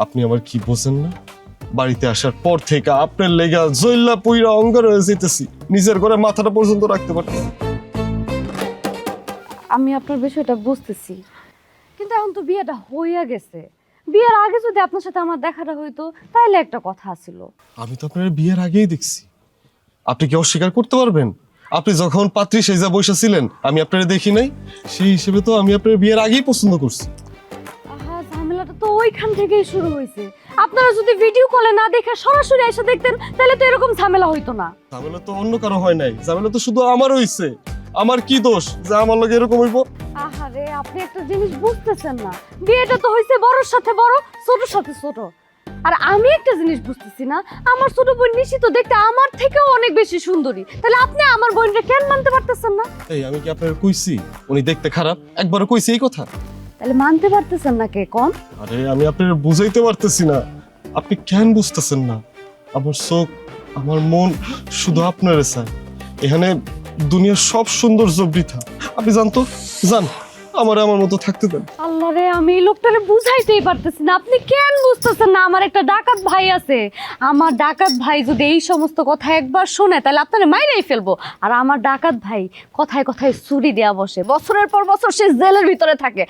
আপনি আমার কি বোঝেন না? বাড়িতে আসার পর থেকে আপনার লেগা জৈল্লা পুইরা অঙ্গার হয়ে যেতেছি, নিজের ঘরে মাথাটা পর্যন্ত রাখতে পারতেছি না। আমি আপনার বিষয়টা বুঝতেছি, কিন্তু এখন তো বিয়েটা হইয়া গেছে। বিয়ের আগে যদি আপনার সাথে আমার দেখাটা হইতো তাহলে একটা কথা ছিল। আমি তো আপনার বিয়ের আগেই দেখছি। আপনি কি অস্বীকার করতে পারবেন? আপনি যখন পাত্রী সেজা বসে ছিলেন আমি আপনারা দেখি নাই, সেই হিসেবে তো আমি আপনার বিয়ের আগেই পছন্দ করছি। আহা, ঝামেলাটা তো ওইখান থেকেই শুরু হয়েছে। আপনারা যদি ভিডিও কলে না দেখে সরাসরি এসে দেখতেন তাহলে তো এরকম ঝামেলা হইতো না। ঝামেলা তো অন্য কারো হয় নাই, ঝামেলা তো শুধু আমার হইছে। আমার কি দোষ যে আমার লগে এরকম হইব? আহারে, আপনি একটা জিনিস বুঝতেছেন না, বিয়েটা তো হয়েছে বড়র সাথে বড়, ছোটর সাথে ছোট। আর আমি একটা জিনিস বুঝতেছি না, আমার ছোট বোন নিশি তো দেখতে আমার থেকেও অনেক বেশি সুন্দরী, তাহলে আপনি আমার বোনটা কেন মানতে পারতেছেন না? এই আমি কি আপনার কইছি উনি দেখতে খারাপ? একবারও কইছি এই কথা? তাহলে মানতে পারতেছেন না কে কোন? আরে আমি আপনার বুঝাইতে পারতেছি না, আপনি কেন বুঝতেছেন না? আমার চোখ, আমার মন শুধু আপনারে চায়। এখানে দুনিয়ার সব সৌন্দর্য বৃথা। আপনি জানতো, জান আমার মতো থাকতে দেন। আল্লাহ রে, আমি এই লোকটারে বুঝাইতেই পারতেছি না, আপনি কেন বুঝতেছেন না? আমার একটা ডাকাত ভাই আছে, আমার ডাকাত ভাই যদি এই সমস্ত কথা একবার শোনে তাহলে আপনারা মাইরাই ফেলবো। আর আমার ডাকাত ভাই কথায় কথায় ছুরি দেয়া বসে, বছরের পর বছর সে জেলের ভিতরে থাকে,